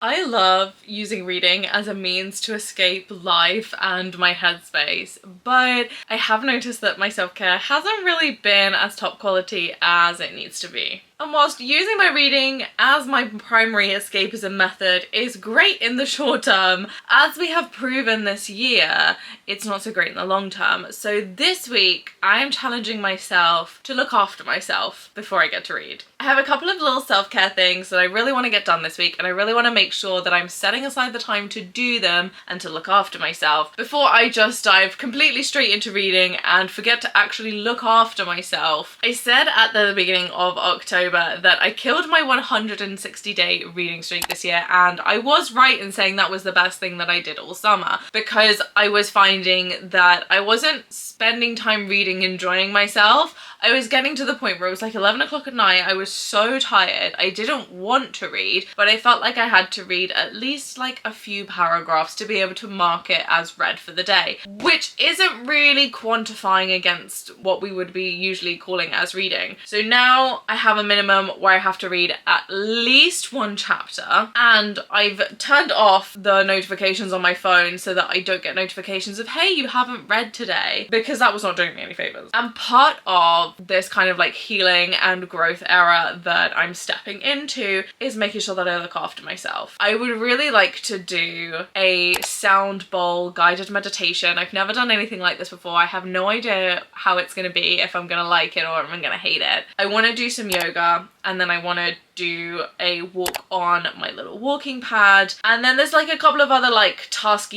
I love using reading as a means to escape life and my headspace, but I have noticed that my self-care hasn't really been as top quality as it needs to be. And whilst using my reading as my primary escapism method is great in the short term, as we have proven this year, it's not so great in the long term. So this week, I am challenging myself to look after myself before I get to read. I have a couple of little self-care things that I really want to get done this week, and I really want to make sure that I'm setting aside the time to do them and to look after myself before I just dive completely straight into reading and forget to actually look after myself. I said at the beginning of October that I killed my 160-day reading streak this year, and I was right in saying that was the best thing that I did all summer, because I was finding that I wasn't spending time reading enjoying myself. I was getting to the point where it was like 11 o'clock at night. I was so tired. I didn't want to read, but I felt like I had to read at least like a few paragraphs to be able to mark it as read for the day, which isn't really quantifying against what we would be usually calling as reading. So now I have a minimum where I have to read at least one chapter, and I've turned off the notifications on my phone so that I don't get notifications of, hey, you haven't read today, because that was not doing me any favors. And part of this kind of like healing and growth era that I'm stepping into is making sure that I look after myself. I would really like to do a sound bowl guided meditation. I've never done anything like this before. I have no idea how it's going to be, if I'm going to like it or if I'm going to hate it. I want to do some yoga, and then I want to do a walk on my little walking pad, and then there's like a couple of other like task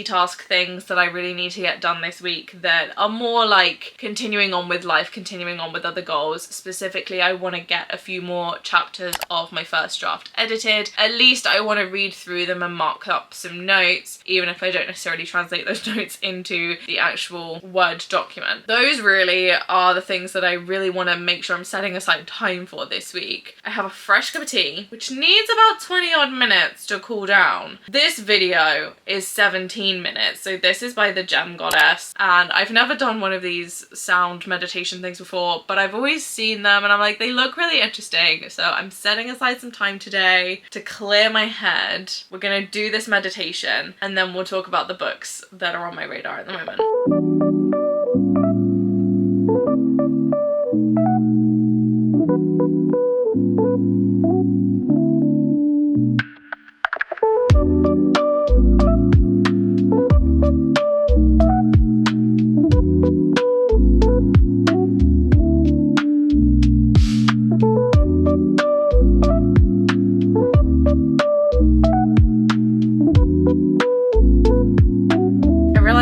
things that I really need to get done this week that are more like continuing on with life, continuing on with other goals. Specifically, I want to get a few more chapters of my first draft edited. At least I want to read through them and mark up some notes, even if I don't necessarily translate those notes into the actual Word document. Those really are the things that I really want to make sure I'm setting aside time for this week. I have a fresh cup of tea, which needs about 20 odd minutes to cool down. This video is 17 minutes, so this is by the Gem Goddess, and I've never done one of these sound meditation things before, but I've always seen them and I'm like, they look really interesting, so I'm setting aside some time today to clear my head. We're gonna do this meditation, and then we'll talk about the books that are on my radar at the moment.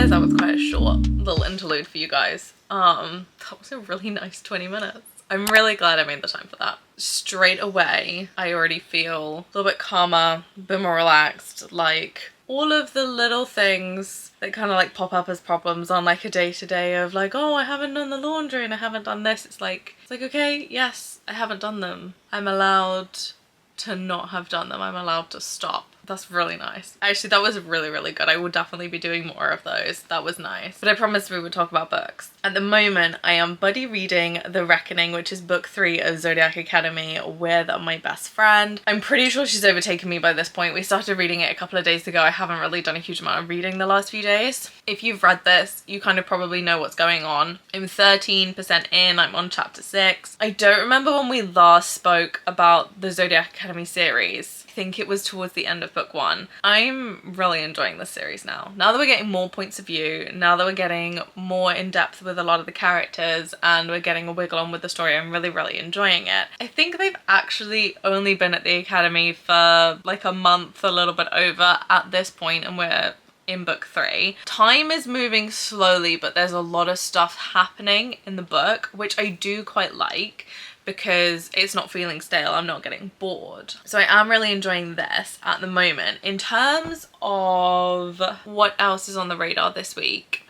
That was quite a short little interlude for you guys. That was a really nice 20 minutes. I'm really glad I made the time for that. Straight away, I already feel a little bit calmer, a bit more relaxed. Like all of the little things that kind of like pop up as problems on like a day-to-day of like, oh, I haven't done the laundry and I haven't done this. It's like, okay, yes, I haven't done them. I'm allowed to not have done them. I'm allowed to stop. That's really nice. Actually, that was really, really good. I will definitely be doing more of those. That was nice. But I promised we would talk about books. At the moment, I am buddy reading The Reckoning, which is book 3 of Zodiac Academy with my best friend. I'm pretty sure she's overtaken me by this point. We started reading it a couple of days ago. I haven't really done a huge amount of reading the last few days. If you've read this, you kind of probably know what's going on. I'm 13% in. I'm on chapter 6. I don't remember when we last spoke about the Zodiac Academy series. I think it was towards the end of book 1. I'm really enjoying this series now. Now that we're getting more points of view, now that we're getting more in depth with a lot of the characters and we're getting a wiggle on with the story, I'm really, really enjoying it. I think they've actually only been at the academy for like a month, a little bit over at this point, and we're in book 3. Time is moving slowly, but there's a lot of stuff happening in the book, which I do quite like, because it's not feeling stale. I'm not getting bored. So I am really enjoying this at the moment. In terms of what else is on the radar this week,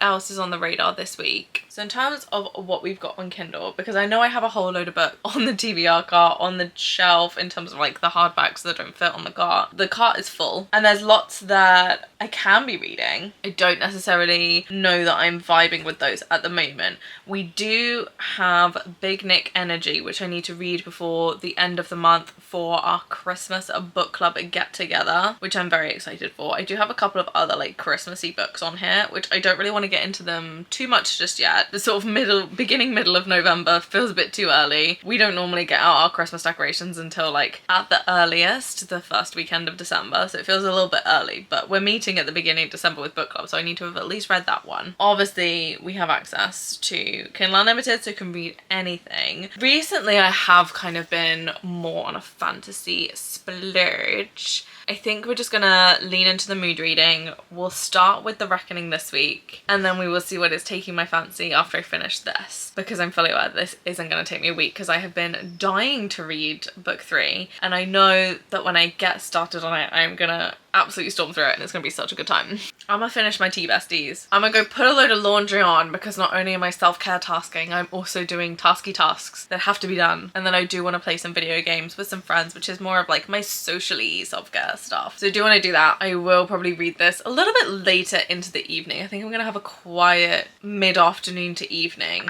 so in terms of what we've got on Kindle, because I know I have a whole load of books on the TBR cart, on the shelf, in terms of like the hardbacks that don't fit on the cart. The cart is full and there's lots that I can be reading. I don't necessarily know that I'm vibing with those at the moment. We do have Big Nick Energy, which I need to read before the end of the month for our Christmas book club get together, which I'm very excited for. I do have a couple of other like Christmassy books on here, which I don't really want to get into them too much just yet. The sort of beginning middle of November feels a bit too early. We don't normally get out our Christmas decorations until like at the earliest the first weekend of December, so it feels a little bit early, but we're meeting at the beginning of December with book club, so I need to have at least read that one. Obviously we have access to Kindle Unlimited, so can read anything. Recently I have kind of been more on a fantasy splurge. I think we're just gonna lean into the mood reading. We'll start with The Reckoning this week, and then we will see what is taking my fancy after I finish this, because I'm fully aware this isn't gonna take me a week, because I have been dying to read book 3, and I know that when I get started on it, I'm gonna absolutely storm through it, and it's gonna be such a good time. I'm gonna finish my tea, besties. I'm gonna go put a load of laundry on, because not only am I self-care tasking, I'm also doing tasky tasks that have to be done. And then I do want to play some video games with some friends, which is more of like my socially self-care stuff. So I do want to do that. I will probably read this a little bit later into the evening. I think I'm gonna have a quiet mid-afternoon to evening.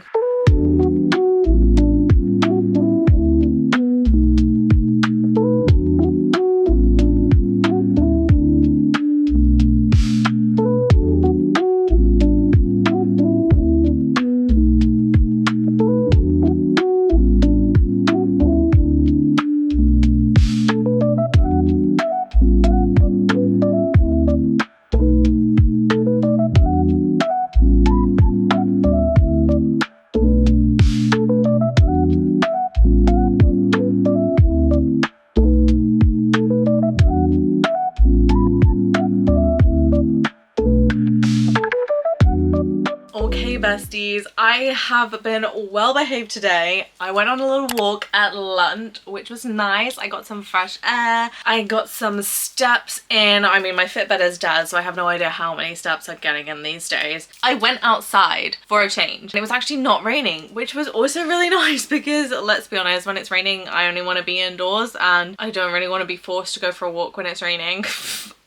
Besties, I have been well behaved today. I went on a little walk at lunch, which was nice. I got some fresh air. I got some steps in. I mean, my Fitbit is dead, so I have no idea how many steps I'm getting in these days. I went outside for a change, and it was actually not raining, which was also really nice, because let's be honest, when it's raining, I only want to be indoors, and I don't really want to be forced to go for a walk when it's raining.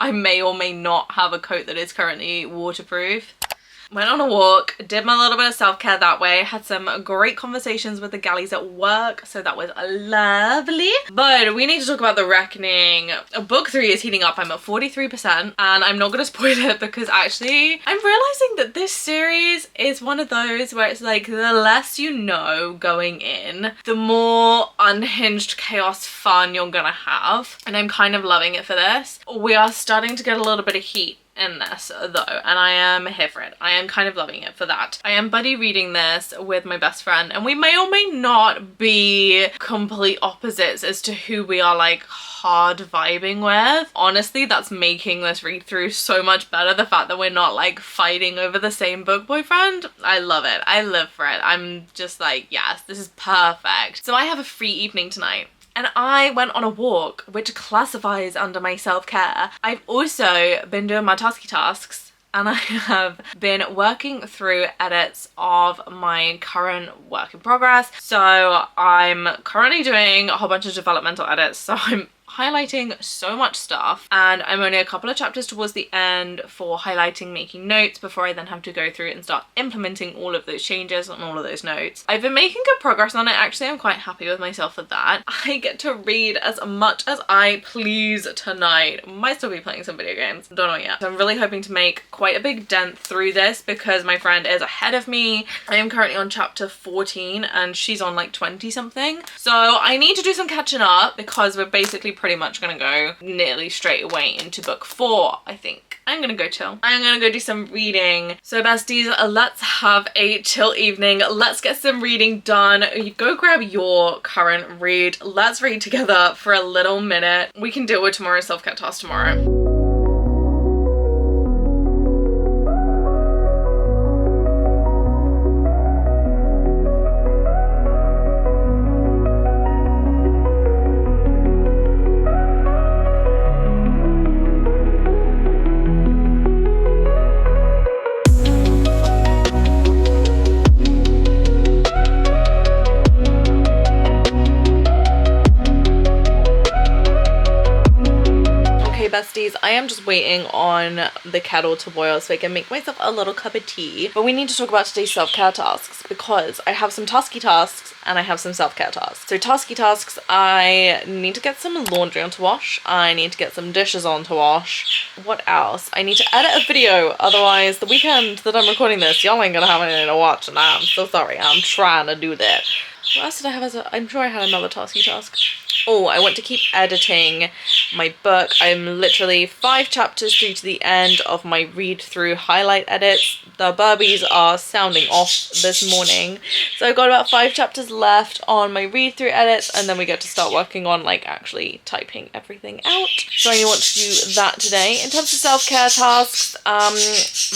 I may or may not have a coat that is currently waterproof. Went on a walk, did my little bit of self-care that way, had some great conversations with the galleys at work, so that was lovely. But we need to talk about The Reckoning. Book 3 is heating up. I'm at 43%, and I'm not going to spoil it, because actually I'm realizing that this series is one of those where it's like the less you know going in, the more unhinged chaos fun you're gonna have, and I'm kind of loving it for this. We are starting to get a little bit of heat in this though, and I am here for it. I am kind of loving it for that. I am buddy reading this with my best friend, and we may or may not be complete opposites as to who we are like hard vibing with. Honestly, that's making this read through so much better, the fact that we're not like fighting over the same book, boyfriend. I love it. I live for it. I'm just like, yes, this is perfect. So I have a free evening tonight, and I went on a walk, which classifies under my self-care. I've also been doing my tasky tasks, and I have been working through edits of my current work in progress. So I'm currently doing a whole bunch of developmental edits, so I'm highlighting so much stuff, and I'm only a couple of chapters towards the end for highlighting, making notes, before I then have to go through and start implementing all of those changes on all of those notes. I've been making good progress on it. Actually, I'm quite happy with myself for that. I get to read as much as I please tonight. Might still be playing some video games, don't know yet. So I'm really hoping to make quite a big dent through this, because my friend is ahead of me. I am currently on chapter 14 and she's on like 20 something, so I need to do some catching up, because we're basically pretty much gonna go nearly straight away into book 4, I think. I'm gonna go chill. I'm gonna go do some reading. So besties, let's have a chill evening. Let's get some reading done. You go grab your current read. Let's read together for a little minute. We can deal with tomorrow's self-care task tomorrow. besties, I am just waiting on the kettle to boil so I can make myself a little cup of tea. But we need to talk about today's self-care tasks because I have some tasky tasks and I have some self-care tasks. So tasky tasks, I need to get some laundry on to wash. I need to get some dishes on to wash. What else? I need to edit a video, otherwise the weekend that I'm recording this, y'all ain't gonna have anything to watch, and I'm so sorry. I'm trying to do that. What else did I have as a... I'm sure I had another tasky task. Oh, I want to keep editing my book. I'm literally 5 chapters through to the end of my read-through highlight edits. The burpees are sounding off this morning. So I've got about 5 chapters left on my read-through edits, and then we get to start working on like actually typing everything out. So I want to do that today. In terms of self-care tasks,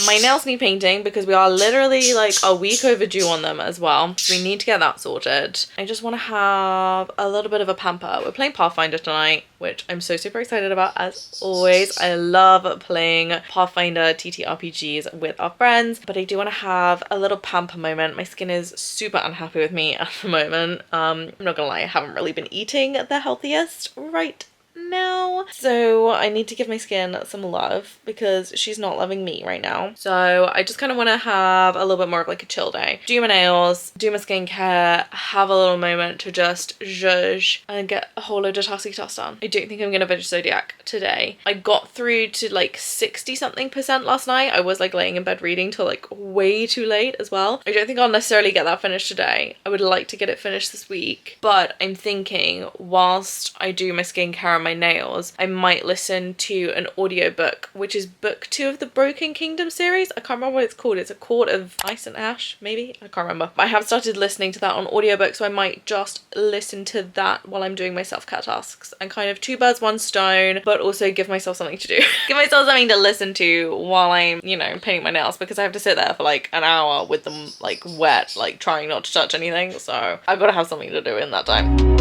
my nails need painting because we are literally like a week overdue on them as well. So we need to get that sorted. I just want to have a little bit of a pamper. We're playing Pathfinder tonight, which I'm so super excited about as always. I love playing Pathfinder TTRPGs with our friends, but I do want to have a little pamper moment. My skin is super unhappy with me at the moment. I'm not gonna lie, I haven't really been eating the healthiest right now, so I need to give my skin some love because she's not loving me right now. So I just kind of want to have a little bit more of like a chill day, do my nails, do my skincare, have a little moment to just zhuzh and get a whole load of tasky tasks done. I don't think I'm gonna binge Zodiac today. I got through to like 60 something% last night. I was like laying in bed reading till like way too late as well. I don't think I'll necessarily get that finished today. I would like to get it finished this week, but I'm thinking whilst I do my skincare and my nails, I might listen to an audiobook, which is book 2 of the Broken Kingdom series. I can't remember what it's called. It's a Court of Ice and Ash, maybe? I can't remember. But I have started listening to that on audiobook, so I might just listen to that while I'm doing my self-care tasks and kind of 2 birds, 1 stone, but also give myself something to do. Give myself something to listen to while I'm, you know, painting my nails, because I have to sit there for like an hour with them like wet, like trying not to touch anything. So I've got to have something to do in that time.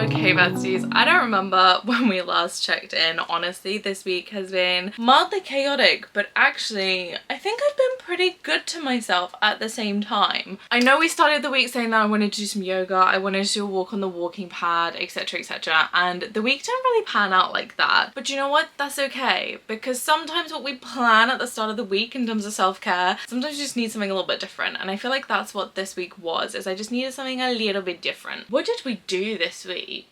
Okay, besties, I don't remember when we last checked in. Honestly, this week has been mildly chaotic, but actually I think I've been pretty good to myself at the same time. I know we started the week saying that I wanted to do some yoga, I wanted to do a walk on the walking pad, etc, etc, and the week didn't really pan out like that. But you know what? That's okay, because sometimes what we plan at the start of the week in terms of self-care, sometimes you just need something a little bit different, and I feel like that's what this week was, is I just needed something a little bit different. What did we do this week?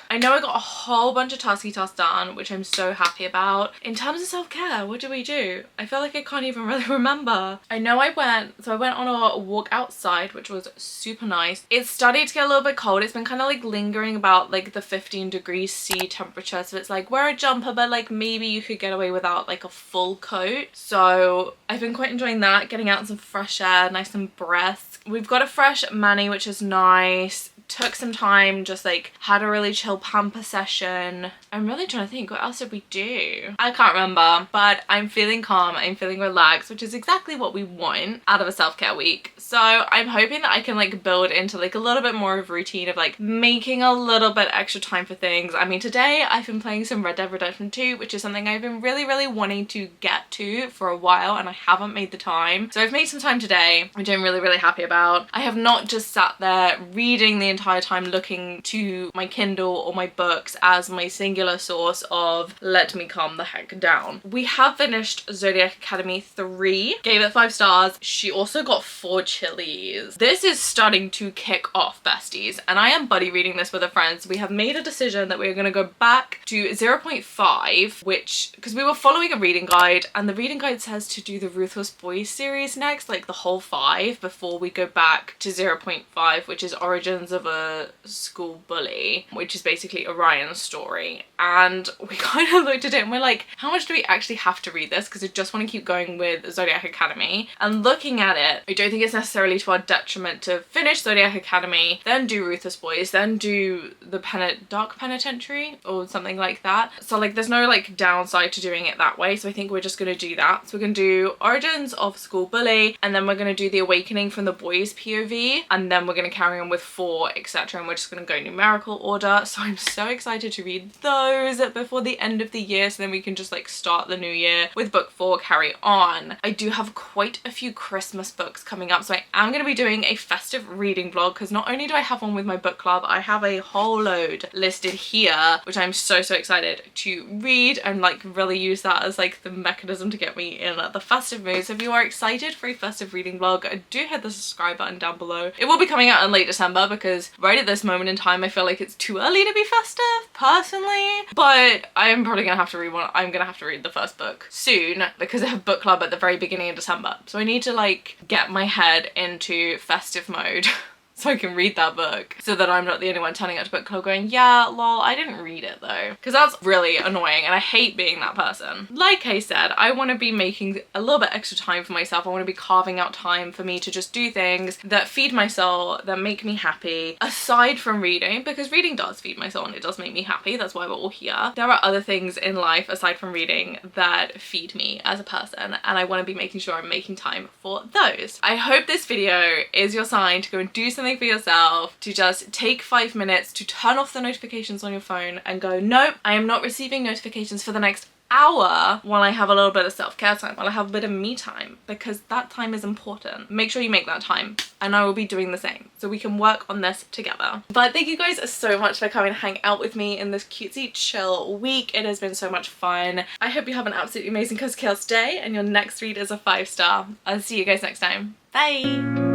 I know I got a whole bunch of tasky tasks done, which I'm so happy about. In terms of self-care, what did we do? I feel like I can't even really remember. I know I went on a walk outside, which was super nice. It's starting to get a little bit cold. It's been kind of like lingering about like the 15 degrees C temperature, so it's like wear a jumper, but like maybe you could get away without like a full coat. So I've been quite enjoying that, getting out in some fresh air, nice and brisk. We've got a fresh mani, which is nice. Took some time, just like had a really chill pamper session. I'm really trying to think, what else did we do? I can't remember, but I'm feeling calm, I'm feeling relaxed, which is exactly what we want out of a self-care week. So I'm hoping that I can like build into like a little bit more of a routine of like making a little bit extra time for things. I mean, today I've been playing some Red Dead Redemption 2, which is something I've been really wanting to get to for a while, and I haven't made the time. So I've made some time today, which I'm really happy about. I have not just sat there reading the entire time looking to my Kindle or my books as my singular source of let me calm the heck down. We have finished Zodiac Academy 3, gave it 5 stars. She also got 4 chilies. This is starting to kick off, besties, and I am buddy reading this with a friend. So we have made a decision that we're going to go back to 0.5, which, because we were following a reading guide, and the reading guide says to do the Ruthless Boys series next, like the whole 5, before we go back to 0.5, which is Origins of a School Bully, which is basically Orion's story. And we kind of looked at it and we're like, how much do we actually have to read this? Because I just want to keep going with Zodiac Academy. And looking at it, I don't think it's necessarily to our detriment to finish Zodiac Academy, then do Ruthless Boys, then do the Dark Penitentiary or something like that. So like there's no like downside to doing it that way. So I think we're just going to do that. So we're going to do Origins of School Bully, and then we're going to do the Awakening from the boys' POV, and then we're going to carry on with 4, etc. And we're just going to go numerical order. So I'm so excited to read those before the end of the year, so then we can just like start the new year with book 4, carry on. I do have quite a few Christmas books coming up, so I am going to be doing a festive reading vlog, because not only do I have one with my book club, I have a whole load listed here, which I'm so excited to read and like really use that as like the mechanism to get me in the festive mood. So if you are excited for a festive reading vlog, do hit the subscribe button down below. It will be coming out in late December, because right at this moment in time I feel like it's too early to be festive personally, but I'm probably gonna have to read one. I'm gonna have to read the first book soon, because I have book club at the very beginning of December, so I need to like get my head into festive mode so I can read that book, so that I'm not the only one turning up to book club going, yeah, lol, I didn't read it though. Because that's really annoying, and I hate being that person. Like I said, I want to be making a little bit extra time for myself. I want to be carving out time for me to just do things that feed my soul, that make me happy, aside from reading, because reading does feed my soul and it does make me happy. That's why we're all here. There are other things in life aside from reading that feed me as a person, and I want to be making sure I'm making time for those. I hope this video is your sign to go and do something for yourself, to just take 5 minutes to turn off the notifications on your phone and go, nope, I am not receiving notifications for the next hour while I have a little bit of self-care time, while I have a bit of me time, because that time is important. Make sure you make that time, and I will be doing the same, so we can work on this together. But thank you guys so much for coming to hang out with me in this cutesy chill week. It has been so much fun. I hope you have an absolutely amazing Cozy Chaos day, and your next read is a 5-star. I'll see you guys next time. Bye!